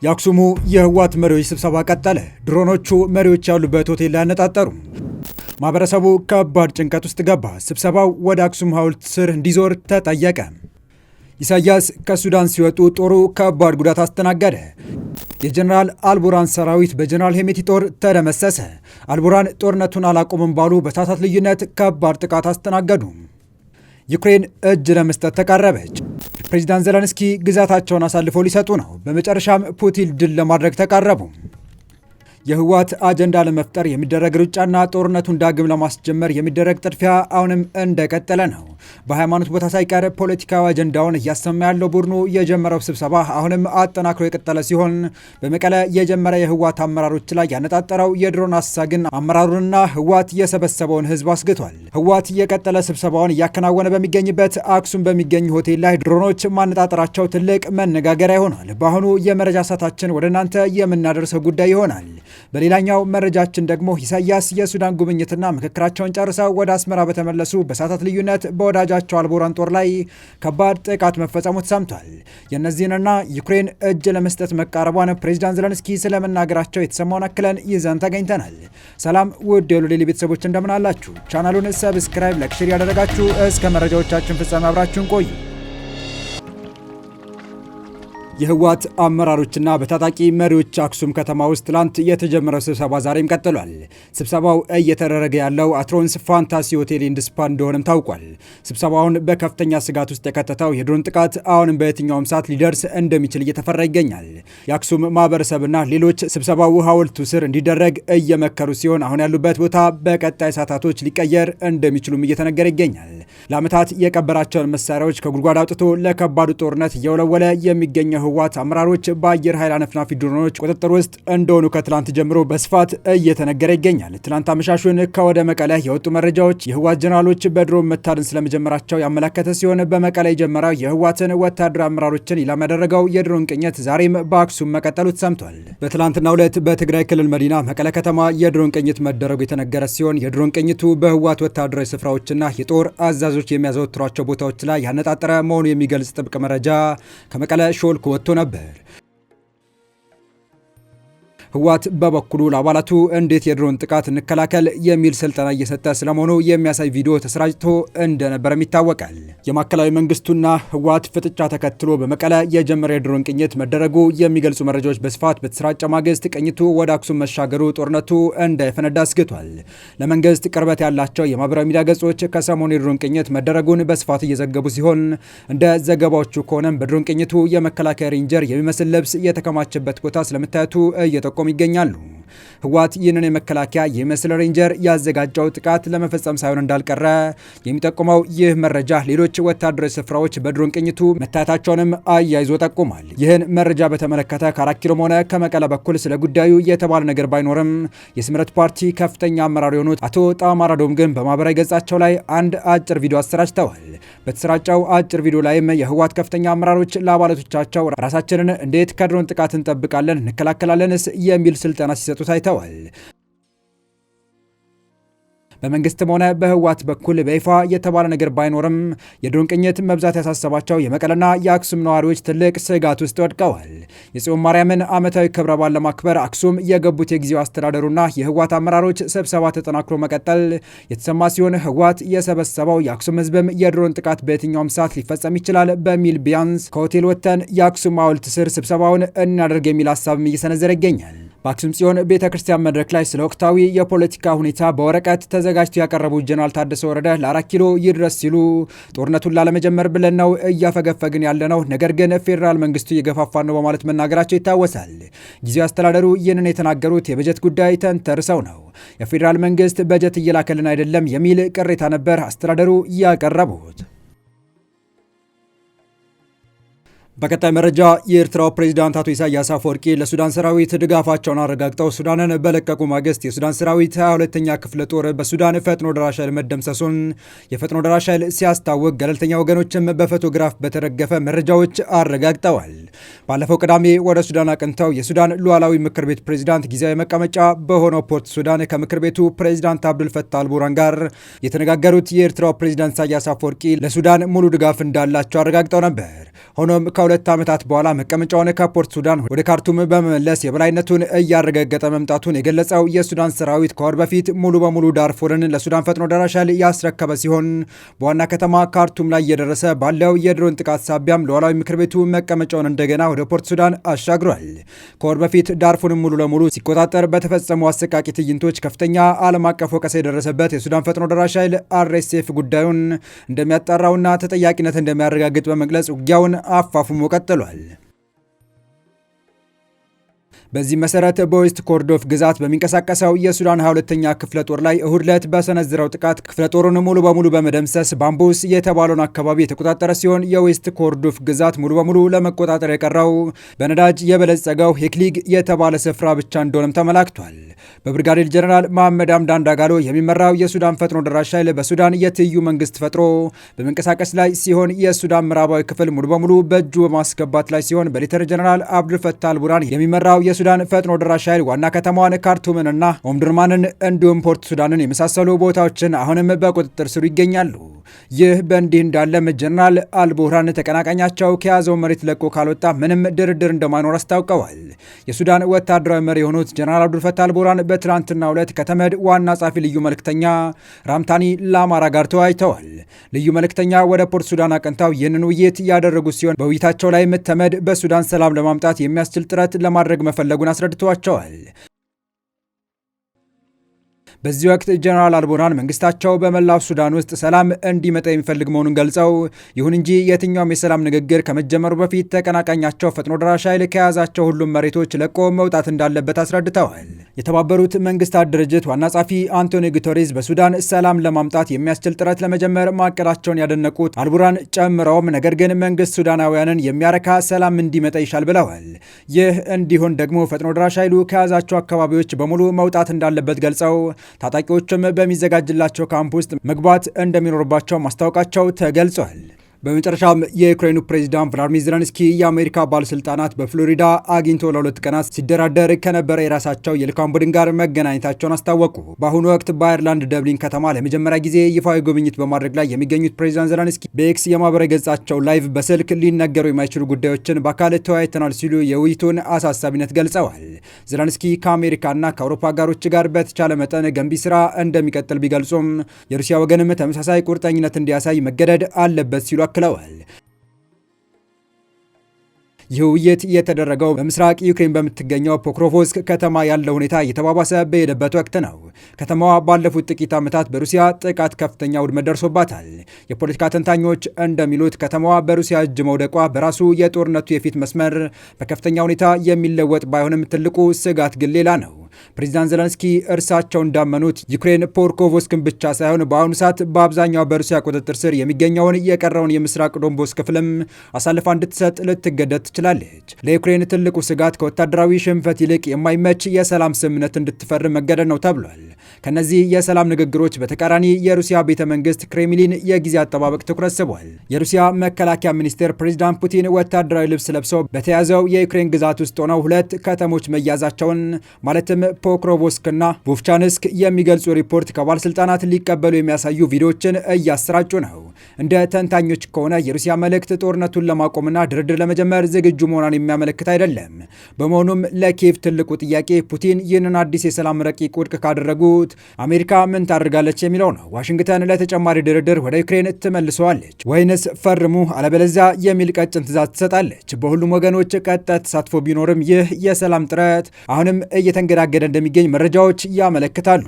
የአክሱሙ የህወሓት መሪዎች ስብሰባ ቀጠለ። ድሮኖቹ መሪዎች ያሉበት ሆቴል ላይ አነጣጠሩ። ማህበረሰቡ ከባድ ጭንቀት ውስጥ ገባ። ስብሰባው ወደ አክሱም ሐውልት ስር እንዲዞር ተጠየቀ። ኢሳያስ ከሱዳን ሲወጡ ጦሩ ከባድ ጉዳት አስተናገደ። የጀነራል አልቡራን ሰራዊት በጀነራል ሄሜቲ ጦር ተደመሰሰ። አልቡራን ጦርነቱን አላቆምም ባሉ በሰዓታት ልዩነት ከባድ ጥቃት አስተናገዱ። ዩክሬን እጅ ለመስጠት ተቃረበች። ፕሬዚዳንት ዘለንስኪ ግዛታቸውን አሳልፈው ሊሰጡ ነው። በመጨረሻም ፑቲን ድል ለማድረግ ተቃረቡ። የህወሓት አጀንዳ ለመፍጠር የሚደረግ ሩጫና ጦርነቱን ዳግም ለማስጀመር የሚደረግ ጥድፊያ አሁንም እንደቀጠለ ነው። በሃይማኖት ቦታ ሳይቀር ፖለቲካዊ አጀንዳውን እያሰማ ያለው ቡድኑ የጀመረው ስብሰባ አሁንም አጠናክሮ የቀጠለ ሲሆን በመቀለ የጀመረ የህወሓት አመራሮች ላይ ያነጣጠረው የድሮን አሳ ግን አመራሩንና ህወሓት የሰበሰበውን ህዝብ አስግቷል። ህወሓት የቀጠለ ስብሰባውን እያከናወነ በሚገኝበት አክሱም በሚገኝ ሆቴል ላይ ድሮኖች ማነጣጠራቸው ትልቅ መነጋገሪያ ይሆናል። በአሁኑ የመረጃ ሰዓታችን ወደ እናንተ የምናደርሰው ጉዳይ ይሆናል። በሌላኛው መረጃችን ደግሞ ኢሳያስ የሱዳን ጉብኝትና ምክክራቸውን ጨርሰው ወደ አስመራ በተመለሱ በሰዓታት ልዩነት በወዳጃቸው አልቡራን ጦር ላይ ከባድ ጥቃት መፈጸሙ ተሰምቷል። የእነዚህንና ዩክሬን እጅ ለመስጠት መቃረቧን ፕሬዚዳንት ዘለንስኪ ስለመናገራቸው የተሰማውን አክለን ይዘን ተገኝተናል። ሰላም ውድ የሉሌሊ ቤተሰቦች እንደምን አላችሁ? ቻናሉን ሰብስክራይብ፣ ላይክ፣ ሼር ያደረጋችሁ እስከ መረጃዎቻችን ፍጻሜ አብራችሁን ቆዩ። የህወሓት አመራሮችና በታጣቂ መሪዎች አክሱም ከተማ ውስጥ ትላንት የተጀመረው ስብሰባ ዛሬም ቀጥሏል። ስብሰባው እየተደረገ ያለው አትሮንስ ፋንታሲ ሆቴል ኤንድ ስፓ እንደሆነም ታውቋል። ስብሰባውን በከፍተኛ ስጋት ውስጥ የከተተው የድሮን ጥቃት አሁንም በየትኛውም ሰዓት ሊደርስ እንደሚችል እየተፈራ ይገኛል። የአክሱም ማህበረሰብና ሌሎች ስብሰባው ሐውልቱ ስር እንዲደረግ እየመከሩ ሲሆን አሁን ያሉበት ቦታ በቀጣይ ሰዓታቶች ሊቀየር እንደሚችሉም እየተነገረ ይገኛል። ለዓመታት የቀበራቸውን መሳሪያዎች ከጉድጓድ አውጥቶ ለከባዱ ጦርነት እየወለወለ የሚገኘው ህወሓት አመራሮች በአየር ኃይል አነፍናፊ ድሮኖች ቁጥጥር ውስጥ እንደሆኑ ከትላንት ጀምሮ በስፋት እየተነገረ ይገኛል። ትላንት አመሻሹን ከወደ መቀለ የወጡ መረጃዎች የህወሓት ጀነራሎች በድሮን መታደን ስለመጀመራቸው ያመለከተ ሲሆን በመቀለ የጀመረው የህወሓትን ወታደራዊ አመራሮችን ኢላማ ያደረገው የድሮን ቅኝት ዛሬም በአክሱም መቀጠሉ ተሰምቷል። በትላንትናው ዕለት በትግራይ ክልል መዲና መቀለ ከተማ የድሮን ቅኝት መደረጉ የተነገረ ሲሆን የድሮን ቅኝቱ በህወሓት ወታደራዊ ስፍራዎችና የጦር አዛዦች የሚያዘወትሯቸው ቦታዎች ላይ ያነጣጠረ መሆኑ የሚገልጽ ጥብቅ መረጃ ከመቀለ ሾልኮ ወጥቶ ነበር። ህወሓት በበኩሉ ለአባላቱ እንዴት የድሮን ጥቃት እንከላከል የሚል ስልጠና እየሰጠ ስለመሆኑ የሚያሳይ ቪዲዮ ተሰራጭቶ እንደነበረም ይታወቃል። የማዕከላዊ መንግስቱና ህወሓት ፍጥጫ ተከትሎ በመቀለ የጀመረ የድሮን ቅኝት መደረጉ የሚገልጹ መረጃዎች በስፋት በተሰራጨ ማግስት ቅኝቱ ወደ አክሱም መሻገሩ ጦርነቱ እንዳይፈነዳ አስግቷል። ለመንግስት ቅርበት ያላቸው የማህበራዊ ሚዲያ ገጾች ከሰሞኑ የድሮን ቅኝት መደረጉን በስፋት እየዘገቡ ሲሆን እንደ ዘገባዎቹ ከሆነም በድሮን ቅኝቱ የመከላከያ ሬንጀር የሚመስል ልብስ የተከማቸበት ቦታ ስለመታየቱ እየጠቆሙ ይገኛሉ። ህወሓት ይህንን የመከላከያ የሚመስል ሬንጀር ያዘጋጀው ጥቃት ለመፈጸም ሳይሆን እንዳልቀረ የሚጠቁመው ይህ መረጃ ሌሎች ወታደራዊ ስፍራዎች በድሮን ቅኝቱ መታየታቸውንም አያይዞ ጠቁሟል። ይህን መረጃ በተመለከተ ከ4 ኪሎም ሆነ ከመቀለ በኩል ስለ ጉዳዩ የተባለ ነገር ባይኖርም የስምረት ፓርቲ ከፍተኛ አመራር የሆኑት አቶ ጣማራዶም ግን በማህበራዊ ገጻቸው ላይ አንድ አጭር ቪዲዮ አሰራጭተዋል። በተሰራጨው አጭር ቪዲዮ ላይም የህወሓት ከፍተኛ አመራሮች ለአባላቶቻቸው ራሳችንን እንዴት ከድሮን ጥቃት እንጠብቃለን እንከላከላለንስ የሚል ስልጠና ሲሰጡ ታይተዋል። በመንግስትም ሆነ በህወሓት በኩል በይፋ የተባለ ነገር ባይኖርም የድሮን ቅኝት መብዛት ያሳሰባቸው የመቀለና የአክሱም ነዋሪዎች ትልቅ ስጋት ውስጥ ወድቀዋል። የጽዮን ማርያምን ዓመታዊ ክብረ በዓል ለማክበር አክሱም የገቡት የጊዜው አስተዳደሩና የህወሓት አመራሮች ስብሰባ ተጠናክሮ መቀጠል የተሰማ ሲሆን ህወሓት የሰበሰበው የአክሱም ህዝብም የድሮን ጥቃት በየትኛውም ሰዓት ሊፈጸም ይችላል በሚል ቢያንስ ከሆቴል ወጥተን የአክሱም ሐውልት ስር ስብሰባውን እናደርግ የሚል ሀሳብም እየሰነዘረ ይገኛል። በአክሱም ጽዮን ቤተ ክርስቲያን መድረክ ላይ ስለ ወቅታዊ የፖለቲካ ሁኔታ በወረቀት ተዘጋጅቶ ያቀረቡት ጀነራል ታደሰ ወረደ ለ4 ኪሎ ይድረስ ሲሉ ጦርነቱን ላለመጀመር ብለን ነው እያፈገፈግን ያለነው፣ ነገር ግን ፌዴራል መንግስቱ እየገፋፋን ነው በማለት መናገራቸው ይታወሳል። ጊዜያዊ አስተዳደሩ ይህንን የተናገሩት የበጀት ጉዳይ ተንተርሰው ነው። የፌዴራል መንግስት በጀት እየላከልን አይደለም የሚል ቅሬታ ነበር አስተዳደሩ ያቀረቡት። በቀጣይ መረጃ የኤርትራው ፕሬዝዳንት አቶ ኢሳያስ አፈወርቂ ለሱዳን ሰራዊት ድጋፋቸውን አረጋግጠው ሱዳንን በለቀቁ ማግስት የሱዳን ሰራዊት 22ኛ ክፍለ ጦር በሱዳን ፈጥኖ ደራሽ ኃይል መደምሰሱን የፈጥኖ ደራሽ ኃይል ሲያስታውቅ ገለልተኛ ወገኖችም በፎቶግራፍ በተደገፈ መረጃዎች አረጋግጠዋል። ባለፈው ቅዳሜ ወደ ሱዳን አቅንተው የሱዳን ሉዓላዊ ምክር ቤት ፕሬዝዳንት ጊዜያዊ መቀመጫ በሆነው ፖርት ሱዳን ከምክር ቤቱ ፕሬዝዳንት አብዱልፈታህ አልቡርሃን ጋር የተነጋገሩት የኤርትራው ፕሬዝዳንት ኢሳያስ አፈወርቂ ለሱዳን ሙሉ ድጋፍ እንዳላቸው አረጋግጠው ነበር። ሆኖም ከ2 ዓመታት በኋላ መቀመጫውን ከፖርት ሱዳን ወደ ካርቱም በመመለስ የበላይነቱን እያረጋገጠ መምጣቱን የገለጸው የሱዳን ሰራዊት ከወር በፊት ሙሉ በሙሉ ዳርፉርን ለሱዳን ፈጥኖ ደራሽ ኃይል ያስረከበ ሲሆን በዋና ከተማ ካርቱም ላይ እየደረሰ ባለው የድሮን ጥቃት ሳቢያም ሉዓላዊ ምክር ቤቱ መቀመጫውን እንደገና ወደ ፖርት ሱዳን አሻግሯል። ከወር በፊት ዳርፉርን ሙሉ ለሙሉ ሲቆጣጠር በተፈጸሙ አሰቃቂ ትዕይንቶች ከፍተኛ ዓለም አቀፍ ወቀሳ የደረሰበት የሱዳን ፈጥኖ ደራሽ ኃይል RSF ጉዳዩን እንደሚያጣራውና ተጠያቂነት እንደሚያረጋግጥ በመግለጽ ውጊያውን አፋፉሞ ቀጥሏል። በዚህ መሰረት በዌስት ኮርዶፍ ግዛት በሚንቀሳቀሰው የሱዳን 22ኛ ክፍለ ጦር ላይ እሁድ ዕለት በሰነዘረው ጥቃት ክፍለ ጦሩን ሙሉ በሙሉ በመደምሰስ ባምቡስ የተባለውን አካባቢ የተቆጣጠረ ሲሆን የዌስት ኮርዶፍ ግዛት ሙሉ በሙሉ ለመቆጣጠር የቀረው በነዳጅ የበለጸገው ሄክሊግ የተባለ ስፍራ ብቻ እንደሆነም ተመላክቷል። በብርጋዴር ጀነራል መሐመድ ሐምዳን ዳጋሎ የሚመራው የሱዳን ፈጥኖ ደራሽ ኃይል በሱዳን የትይዩ መንግስት ፈጥሮ በመንቀሳቀስ ላይ ሲሆን የሱዳን ምዕራባዊ ክፍል ሙሉ በሙሉ በእጁ በማስገባት ላይ ሲሆን በሌተር ጀነራል አብዱልፈታህ አልቡርሃን የሚመራው የሱዳን ፈጥኖ ደራሽ ኃይል ዋና ከተማዋን ካርቱምንና ኦምዱርማንን እንዲሁም ፖርት ሱዳንን የመሳሰሉ ቦታዎችን አሁንም በቁጥጥር ስሩ ይገኛሉ። ይህ በእንዲህ እንዳለም ጀነራል አልቡርሃን ተቀናቃኛቸው ከያዘው መሬት ለቆ ካልወጣ ምንም ድርድር እንደማይኖር አስታውቀዋል። የሱዳን ወታደራዊ መሪ የሆኑት ጀነራል አብዱልፈታህ አልቡርሃን በትናንትናው ዕለት ከተመድ ዋና ጸሐፊ ልዩ መልእክተኛ ራምታኒ ላማራ ጋር ተወያይተዋል። ልዩ መልእክተኛ ወደ ፖርት ሱዳን አቅንተው ይህንን ውይይት ያደረጉ ሲሆን በውይይታቸው ላይ ተመድ በሱዳን ሰላም ለማምጣት የሚያስችል ጥረት ለማድረግ መፈለጉን አስረድተዋቸዋል። በዚህ ወቅት ጀነራል አልቡርሃን መንግስታቸው በመላው ሱዳን ውስጥ ሰላም እንዲመጣ የሚፈልግ መሆኑን ገልጸው ይሁን እንጂ የትኛውም የሰላም ንግግር ከመጀመሩ በፊት ተቀናቃኛቸው ፈጥኖ ደራሽ ኃይል ከያዛቸው ሁሉም መሬቶች ለቆ መውጣት እንዳለበት አስረድተዋል። የተባበሩት መንግስታት ድርጅት ዋና ጸሐፊ አንቶኒዮ ጉተሬዝ በሱዳን ሰላም ለማምጣት የሚያስችል ጥረት ለመጀመር ማቀዳቸውን ያደነቁት አልቡርሃን ጨምረውም ነገር ግን መንግስት ሱዳናውያንን የሚያረካ ሰላም እንዲመጣ ይሻል ብለዋል። ይህ እንዲሆን ደግሞ ፈጥኖ ደራሽ ኃይሉ ከያዛቸው አካባቢዎች በሙሉ መውጣት እንዳለበት ገልጸው ታጣቂዎችም በሚዘጋጅላቸው ካምፕ ውስጥ መግባት እንደሚኖርባቸው ማስታወቃቸው ተገልጿል። በመጨረሻም የዩክሬኑ ፕሬዚዳንት ቭላዲሚር ዜሌንስኪ የአሜሪካ ባለስልጣናት በፍሎሪዳ አግኝቶ ለ2 ቀናት ሲደራደር ከነበረ የራሳቸው የልዑካን ቡድን ጋር መገናኘታቸውን አስታወቁ። በአሁኑ ወቅት በአየርላንድ ደብሊን ከተማ ለመጀመሪያ ጊዜ ይፋዊ ጉብኝት በማድረግ ላይ የሚገኙት ፕሬዚዳንት ዜሌንስኪ በኤክስ የማህበራዊ ገጻቸው ላይቭ በስልክ ሊነገሩ የማይችሉ ጉዳዮችን በአካል ተወያይተናል ሲሉ የውይይቱን አሳሳቢነት ገልጸዋል። ዜሌንስኪ ከአሜሪካና ከአውሮፓ አጋሮች ጋር በተቻለ መጠን ገንቢ ስራ እንደሚቀጥል ቢገልጹም የሩሲያ ወገንም ተመሳሳይ ቁርጠኝነት እንዲያሳይ መገደድ አለበት ሲሉ አክለዋል። ይህ ውይይት የተደረገው በምስራቅ ዩክሬን በምትገኘው ፖክሮቮስክ ከተማ ያለው ሁኔታ እየተባባሰ በሄደበት ወቅት ነው። ከተማዋ ባለፉት ጥቂት ዓመታት በሩሲያ ጥቃት ከፍተኛ ውድመት ደርሶባታል። የፖለቲካ ተንታኞች እንደሚሉት ከተማዋ በሩሲያ እጅ መውደቋ በራሱ የጦርነቱ የፊት መስመር በከፍተኛ ሁኔታ የሚለወጥ ባይሆንም ትልቁ ስጋት ግን ሌላ ነው። ፕሬዚዳንት ዜሌንስኪ እርሳቸው እንዳመኑት ዩክሬን ፖክሮቮስክን ብቻ ሳይሆን በአሁኑ ሰዓት በአብዛኛው በሩሲያ ቁጥጥር ስር የሚገኘውን የቀረውን የምስራቅ ዶንቦስ ክፍልም አሳልፋ እንድትሰጥ ልትገደድ ትችላለች። ለዩክሬን ትልቁ ስጋት ከወታደራዊ ሽንፈት ይልቅ የማይመች የሰላም ስምምነት እንድትፈርም መገደድ ነው ተብሏል። ከነዚህ የሰላም ንግግሮች በተቃራኒ የሩሲያ ቤተ መንግስት ክሬምሊን የጊዜ አጠባበቅ ትኩረት ስቧል። የሩሲያ መከላከያ ሚኒስቴር ፕሬዚዳንት ፑቲን ወታደራዊ ልብስ ለብሰው በተያዘው የዩክሬን ግዛት ውስጥ ሆነው 2 ከተሞች መያዛቸውን ማለትም ፖክሮቮስክና ቮቭቻንስክ የሚገልጹ ሪፖርት ከባለስልጣናት ሊቀበሉ የሚያሳዩ ቪዲዮዎችን እያሰራጩ ነው። እንደ ተንታኞች ከሆነ የሩሲያ መልእክት ጦርነቱን ለማቆምና ድርድር ለመጀመር ዝግጁ መሆኗን የሚያመለክት አይደለም። በመሆኑም ለኪየቭ ትልቁ ጥያቄ ፑቲን ይህንን አዲስ የሰላም ረቂቅ ውድቅ ካደረጉት አሜሪካ ምን ታደርጋለች የሚለው ነው። ዋሽንግተን ለተጨማሪ ድርድር ወደ ዩክሬን ትመልሰዋለች ወይንስ ፈርሙ አለበለዚያ የሚል ቀጭን ትዕዛዝ ትሰጣለች? በሁሉም ወገኖች ቀጣይ ተሳትፎ ቢኖርም ይህ የሰላም ጥረት አሁንም እየተንገዳገደ እንደሚገኝ መረጃዎች ያመለክታሉ።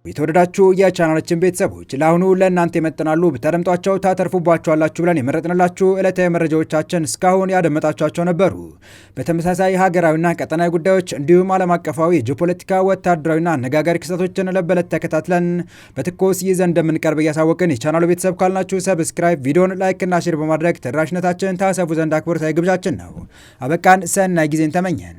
የተወደዳችሁ የቻናላችን ቤተሰቦች ለአሁኑ ለእናንተ ይመጥናሉ ብታደምጧቸው ታተርፉባቸዋላችሁ ብለን የመረጥንላችሁ ዕለታዊ መረጃዎቻችን እስካሁን ያደመጣችኋቸው ነበሩ። በተመሳሳይ ሀገራዊና ቀጠናዊ ጉዳዮች እንዲሁም ዓለም አቀፋዊ የጂኦፖለቲካ ወታደራዊና አነጋጋሪ ክስተቶችን ዕለት በዕለት ተከታትለን በትኩስ ይዘን እንደምንቀርብ እያሳወቅን የቻናሉ ቤተሰብ ካልናችሁ ሰብስክራይብ፣ ቪዲዮን ላይክና ሼር በማድረግ ተደራሽነታችን ታሰፉ ዘንድ አክብሮታዊ ግብዣችን ነው። አበቃን። ሰናይ ጊዜን ተመኘን።